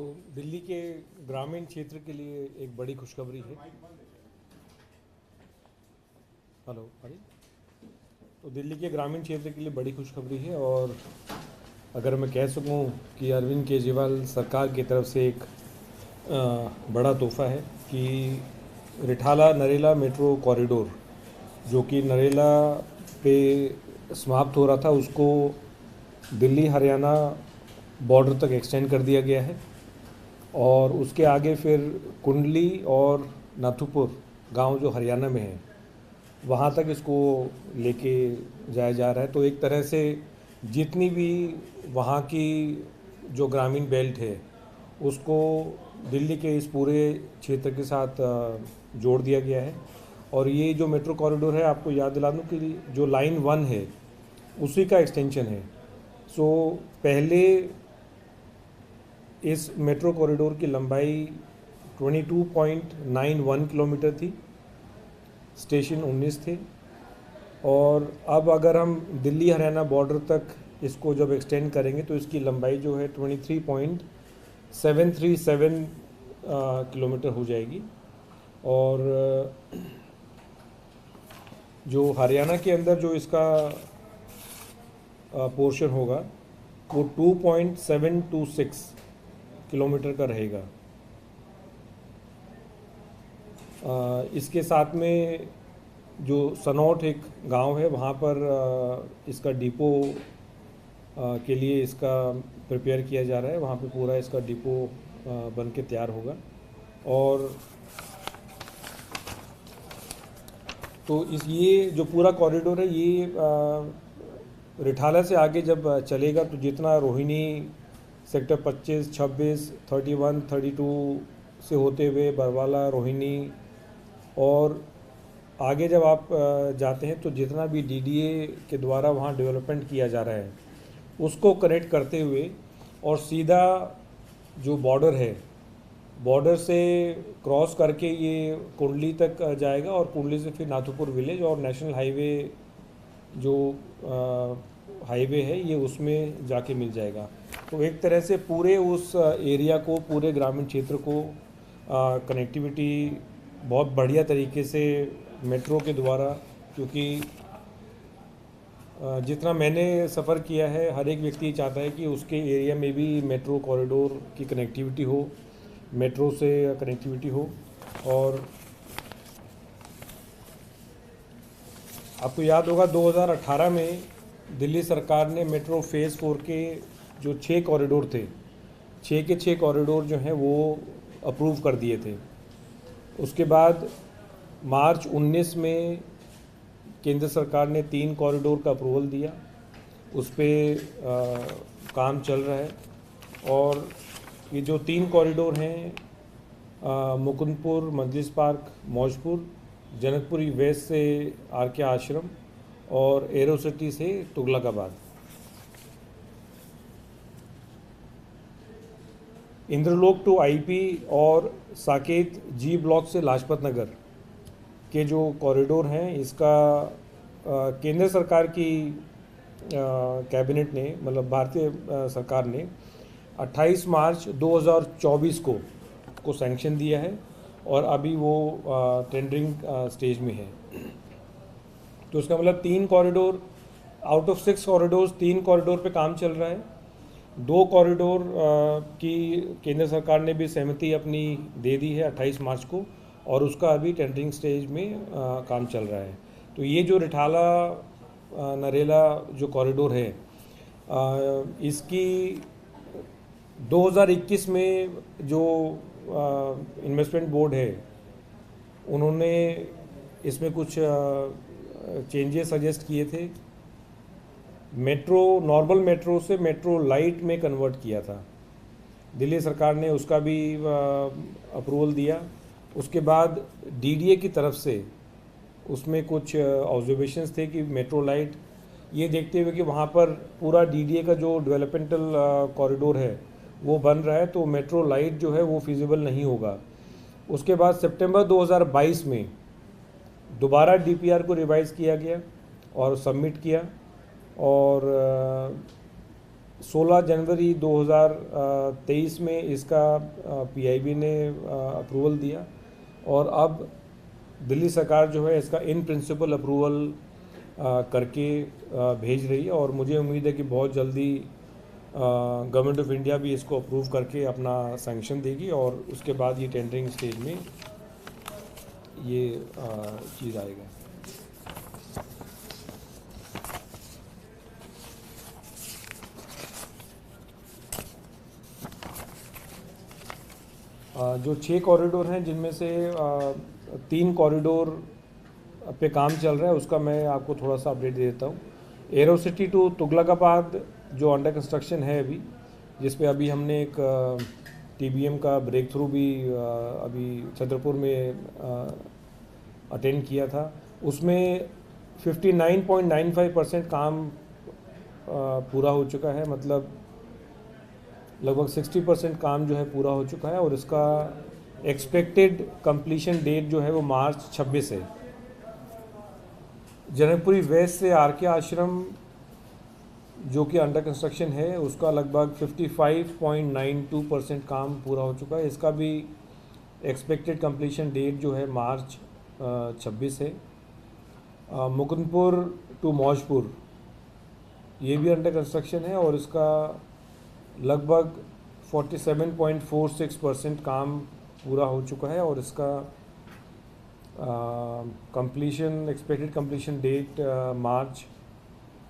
तो दिल्ली के ग्रामीण क्षेत्र के लिए एक बड़ी खुशखबरी है। हेलो अरे, तो दिल्ली के ग्रामीण क्षेत्र के लिए बड़ी खुशखबरी है। और अगर मैं कह सकूं कि अरविंद केजरीवाल सरकार की तरफ से एक बड़ा तोहफा है कि रिठाला नरेला मेट्रो कॉरिडोर जो कि नरेला पे समाप्त हो रहा था, उसको दिल्ली हरियाणा बॉर्डर तक एक्सटेंड कर दिया गया है। और उसके आगे फिर कुंडली और नाथुपुर गांव जो हरियाणा में है, वहाँ तक इसको लेके जाया जा रहा है। तो एक तरह से जितनी भी वहाँ की जो ग्रामीण बेल्ट है उसको दिल्ली के इस पूरे क्षेत्र के साथ जोड़ दिया गया है। और ये जो मेट्रो कॉरिडोर है, आपको याद दिला दूँ कि जो लाइन 1 है उसी का एक्सटेंशन है। सो पहले इस मेट्रो कॉरिडोर की लंबाई 22.91 किलोमीटर थी, स्टेशन 19 थे। और अब अगर हम दिल्ली हरियाणा बॉर्डर तक इसको जब एक्सटेंड करेंगे तो इसकी लंबाई जो है 23.737 किलोमीटर हो जाएगी। और जो हरियाणा के अंदर जो इसका पोर्शन होगा वो 2.726 किलोमीटर का रहेगा। इसके साथ में जो सनौट एक गांव है, वहाँ पर इसका डिपो के लिए इसका प्रिपेयर किया जा रहा है। वहाँ पे पूरा इसका डिपो बन के तैयार होगा। और तो ये जो पूरा कॉरिडोर है, ये रिठाला से आगे जब चलेगा तो जितना रोहिणी सेक्टर 25, 26, 31, 32 से होते हुए बरवाला, रोहिणी, और आगे जब आप जाते हैं तो जितना भी डीडीए के द्वारा वहाँ डेवलपमेंट किया जा रहा है उसको कनेक्ट करते हुए और सीधा जो बॉर्डर है, बॉर्डर से क्रॉस करके ये कुंडली तक जाएगा। और कुंडली से फिर नाथुपुर विलेज और नेशनल हाईवे जो हाईवे है ये उसमें जाके मिल जाएगा। तो एक तरह से पूरे उस एरिया को, पूरे ग्रामीण क्षेत्र को कनेक्टिविटी बहुत बढ़िया तरीके से मेट्रो के द्वारा, क्योंकि जितना मैंने सफ़र किया है हर एक व्यक्ति चाहता है कि उसके एरिया में भी मेट्रो कॉरिडोर की कनेक्टिविटी हो, मेट्रो से कनेक्टिविटी हो। और आपको याद होगा 2018 में दिल्ली सरकार ने मेट्रो फेज़ 4 के जो 6 कॉरिडोर थे, 6 के 6 कॉरिडोर जो हैं वो अप्रूव कर दिए थे। उसके बाद मार्च 19 में केंद्र सरकार ने 3 कॉरिडोर का अप्रूवल दिया, उस पर काम चल रहा है। और ये जो 3 कॉरिडोर हैं, मुकुंदपुर, मजलिस पार्क, मौजपुर, जनकपुरी वेस्ट से आरके आश्रम और एरो सिटी से तुगलकाबाद। इंद्रलोक टू आईपी और साकेत जी ब्लॉक से लाजपत नगर के जो कॉरिडोर हैं, इसका केंद्र सरकार की कैबिनेट ने, मतलब भारतीय सरकार ने 28 मार्च 2024 को सैंक्शन दिया है और अभी वो टेंडरिंग स्टेज में है। तो इसका मतलब 3 corridor out of 6 corridors, 3 corridor पे काम चल रहा है। 2 कॉरिडोर की केंद्र सरकार ने भी सहमति अपनी दे दी है 28 मार्च को, और उसका अभी टेंडरिंग स्टेज में काम चल रहा है। तो ये जो रिठाला नरेला जो कॉरिडोर है, इसकी 2021 में जो इन्वेस्टमेंट बोर्ड है उन्होंने इसमें कुछ चेंजेस सजेस्ट किए थे। मेट्रो, नॉर्मल मेट्रो से मेट्रो लाइट में कन्वर्ट किया था। दिल्ली सरकार ने उसका भी अप्रूवल दिया। उसके बाद डीडीए की तरफ से उसमें कुछ ऑब्जर्वेशंस थे कि मेट्रो लाइट, ये देखते हुए कि वहाँ पर पूरा डीडीए का जो डेवलपमेंटल कॉरिडोर है वो बन रहा है, तो मेट्रो लाइट जो है वो फिजिबल नहीं होगा। उसके बाद सितंबर 2022 में दोबारा डीपीआर को रिवाइज़ किया गया और सबमिट किया। और 16 जनवरी 2023 में इसका पीआईबी ने अप्रूवल दिया और अब दिल्ली सरकार जो है इसका इन प्रिंसिपल अप्रूवल करके भेज रही है और मुझे उम्मीद है कि बहुत जल्दी गवर्नमेंट ऑफ इंडिया भी इसको अप्रूव करके अपना सैंक्शन देगी और उसके बाद ये टेंडरिंग स्टेज में ये चीज़ आएगा। जो 6 कॉरिडोर हैं जिनमें से 3 कॉरिडोर पे काम चल रहा है उसका मैं आपको थोड़ा सा अपडेट दे देता हूँ। एरो सिटी टू तुगलकाबाद जो अंडर कंस्ट्रक्शन है अभी, जिस पे अभी हमने एक टीबीएम का ब्रेक थ्रू भी अभी छतरपुर में अटेंड किया था, उसमें 59.95% काम पूरा हो चुका है, मतलब लगभग 60% काम जो है पूरा हो चुका है और इसका एक्सपेक्टेड कंप्लीशन डेट जो है वो मार्च 26 है। जनकपुरी वेस्ट से आरके आश्रम जो कि अंडर कंस्ट्रक्शन है उसका लगभग 55.92% काम पूरा हो चुका है, इसका भी एक्सपेक्टेड कंप्लीशन डेट जो है मार्च 26 है। मुकुंदपुर टू मौजपुर ये भी अंडर कंस्ट्रक्शन है और इसका लगभग 47.46% काम पूरा हो चुका है और इसका completion expected completion date March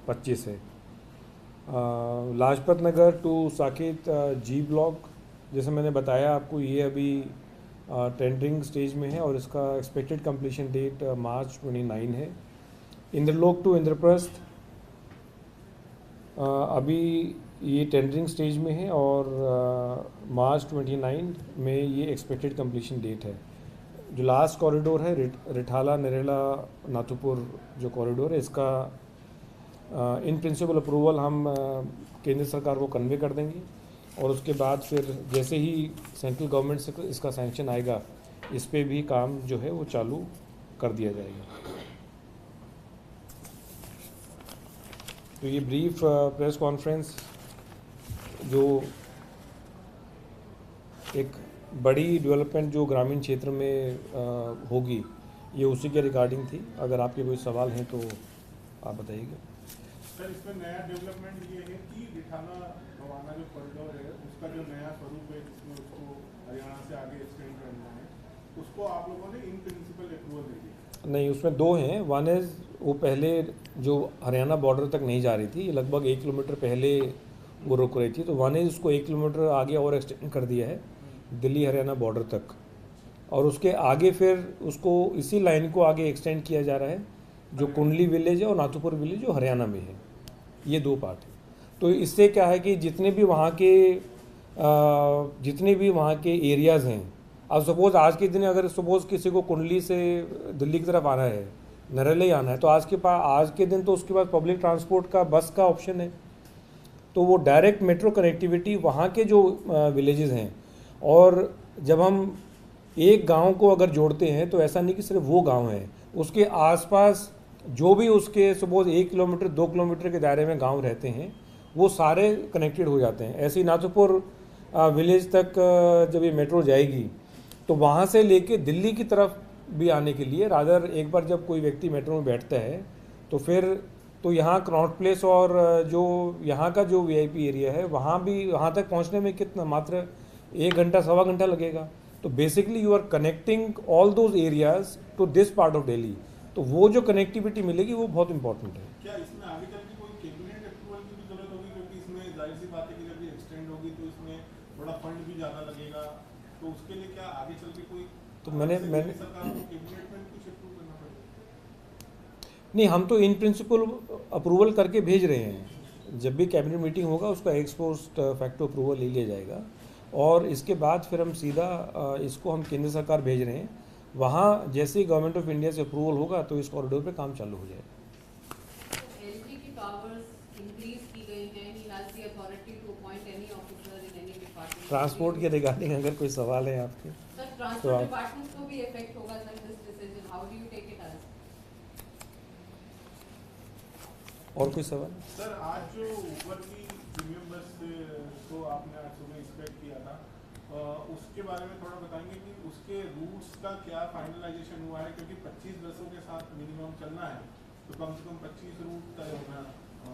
25 है। Lajpat Nagar to Saket G block जैसे मैंने बताया आपको, ये अभी टेंडरिंग स्टेज में है और इसका एक्सपेक्टेड कंप्लीशन डेट मार्च 29 है। इंद्रलोक टू इंद्रप्रस्थ अभी ये टेंडरिंग स्टेज में है और मार्च 29 में ये एक्सपेक्टेड कंप्लीशन डेट है। जो लास्ट कॉरिडोर है रिठाला नरेला नाथुपुर जो कॉरिडोर है, इसका इन प्रिंसिपल अप्रूवल हम केंद्र सरकार को कन्वे कर देंगे और उसके बाद फिर जैसे ही सेंट्रल गवर्नमेंट से इसका सैंक्शन आएगा इस पे भी काम जो है वो चालू कर दिया जाएगा। तो ये ब्रीफ प्रेस कॉन्फ्रेंस जो एक बड़ी डेवलपमेंट जो ग्रामीण क्षेत्र में होगी ये उसी के रिगार्डिंग थी। अगर आपके कोई सवाल हैं तो आप बताइएगा। सर, इसमें नया डेवलपमेंट ये है कि रिठाला रवाना जो कॉरिडोर है उसका जो नया स्वरूप है जिसमें उसको हरियाणा से आगे एक्सटेंड करना है, उसको आप लोगों ने इन प्रिंसिपल अप्रूवल दे दिया? नहीं, उसमें दो हैं। वन इज़ वो पहले जो हरियाणा बॉर्डर तक नहीं जा रही थी, लगभग 1 किलोमीटर पहले वो रुक रही थी, तो वन इज़ उसको 1 किलोमीटर आगे और एक्सटेंड कर दिया है दिल्ली हरियाणा बॉर्डर तक, और उसके आगे फिर उसको इसी लाइन को आगे एक्सटेंड किया जा रहा है जो कुंडली विलेज है और नाथुपुर विलेज जो हरियाणा में है। ये दो पार्ट है। तो इससे क्या है कि जितने भी वहाँ के एरियाज़ हैं, अब सपोज़ आज के दिन अगर सपोज़ किसी को कुंडली से दिल्ली की तरफ आना है, नरेला ही आना है, तो आज के दिन तो उसके पास पब्लिक ट्रांसपोर्ट का बस का ऑप्शन है, तो वो डायरेक्ट मेट्रो कनेक्टिविटी वहाँ के जो विलेजेस हैं, और जब हम एक गांव को अगर जोड़ते हैं तो ऐसा नहीं कि सिर्फ वो गांव है, उसके आसपास जो भी उसके सपोज 1 किलोमीटर 2 किलोमीटर के दायरे में गांव रहते हैं वो सारे कनेक्टेड हो जाते हैं। ऐसे ही नाथुपुर विलेज तक जब ये मेट्रो जाएगी तो वहाँ से लेके दिल्ली की तरफ भी आने के लिए रादर एक बार जब कोई व्यक्ति मेट्रो में बैठता है तो फिर तो यहाँ कनॉट प्लेस और जो यहाँ का जो वीआईपी एरिया है वहाँ तक पहुँचने में कितना मात्र 1 घंटा सवा घंटा लगेगा। तो basically you are connecting all those areas to this part of Delhi, तो वो जो कनेक्टिविटी मिलेगी वो बहुत इंपॉर्टेंट है। क्या इसमें आगे चल के कोई कैबिनेट अप्रूवल की भी जरूरत होगी, क्योंकि इसमें जाहिर सी बात है कि जब ये एक्सटेंड होगी तो इसमें थोड़ा फंड भी ज़्यादा लगेगा, तो उसके लिए क्या आगे चल के कोई तो मैंने सरकार को कैबिनेट में कुछ अप्रूव करना पड़ेगा? नहीं, हम तो इन प्रिंसिपल अप्रूवल करके भेज रहे हैं। जब भी कैबिनेट मीटिंग होगा उसका एक्स पोस्ट फैक्टो अप्रूवल ले लिया जाएगा और इसके बाद फिर हम सीधा इसको हम केंद्र सरकार भेज रहे हैं। वहाँ जैसे ही गवर्नमेंट ऑफ इंडिया से अप्रूवल होगा तो इस कॉरिडोर पे काम चालू हो जाएगा। एलजी की पावर्स इंक्रीज की गई हैं, he has the authority to appoint any officer in any department. Transport के रिगार्डिंग अगर कोई सवाल है आपके सर, ट्रांसपोर्ट डिपार्टमेंट को भी इफेक्ट होगा sir this decision, how do you take it as? और कोई सवाल? सर, आज जो ऊपर की प्रीमियम बस को आपने आज सुबह इंस्पेक्ट किया था, उसके बारे में थोड़ा बताएंगे कि उसके रूट्स का क्या फाइनलाइजेशन हुआ है, क्योंकि 25 बसों के साथ मिनिमम चलना है तो कम से कम 25 रूट तय होना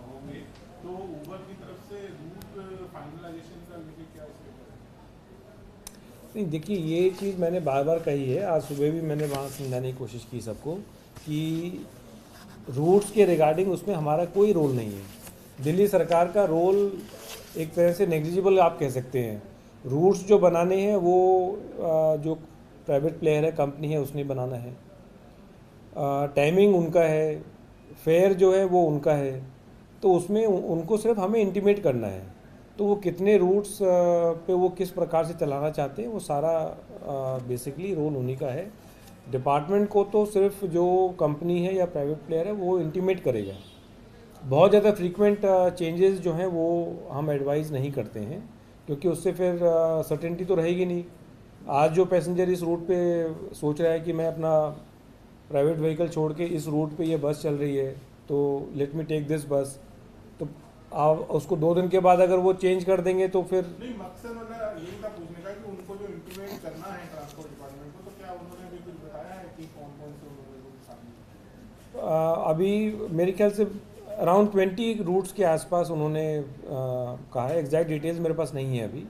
होंगे। तो ऊबर की तरफ से रूट फाइनलाइजेशन का लेके क्या स्टेप है? नहीं, देखिए ये चीज़ मैंने बार बार कही है, आज सुबह भी मैंने वहाँ समझाने की कोशिश की सबको कि रूट्स के रिगार्डिंग उसमें हमारा कोई रोल नहीं है। दिल्ली सरकार का रोल एक तरह से नेग्लिजिबल आप कह सकते हैं। रूट्स जो बनाने हैं वो जो प्राइवेट प्लेयर है, कंपनी है, उसने बनाना है। टाइमिंग उनका है, फेयर जो है वो उनका है, तो उसमें उनको सिर्फ हमें इंटीमेट करना है। तो वो कितने रूट्स पे वो किस प्रकार से चलाना चाहते हैं वो सारा बेसिकली रोल उन्हीं का है। डिपार्टमेंट को तो सिर्फ जो कंपनी है या प्राइवेट प्लेयर है वो इंटीमेट करेगा। बहुत ज़्यादा फ्रीक्वेंट चेंजेस जो हैं वो हम एडवाइज़ नहीं करते हैं, क्योंकि उससे फिर सर्टेनिटी तो रहेगी नहीं। आज जो पैसेंजर इस रूट पे सोच रहा है कि मैं अपना प्राइवेट व्हीकल छोड़ के इस रूट पे ये बस चल रही है तो लेट मी टेक दिस बस, तो आप उसको 2 दिन के बाद अगर वो चेंज कर देंगे तो फिर नहीं, मकसद वाला यही था पूछने का कि उनको जो इंटीमेट करना है ट्रांसपोर्ट डिपार्टमेंट को, तो क्या उन्होंने भी कुछ बताया है कि कौन कौन से उन्होंने शामिल? अभी मेरे ख्याल से अराउंड 20 रूट्स के आसपास उन्होंने कहा है। एग्जैक्ट डिटेल्स मेरे पास नहीं है अभी,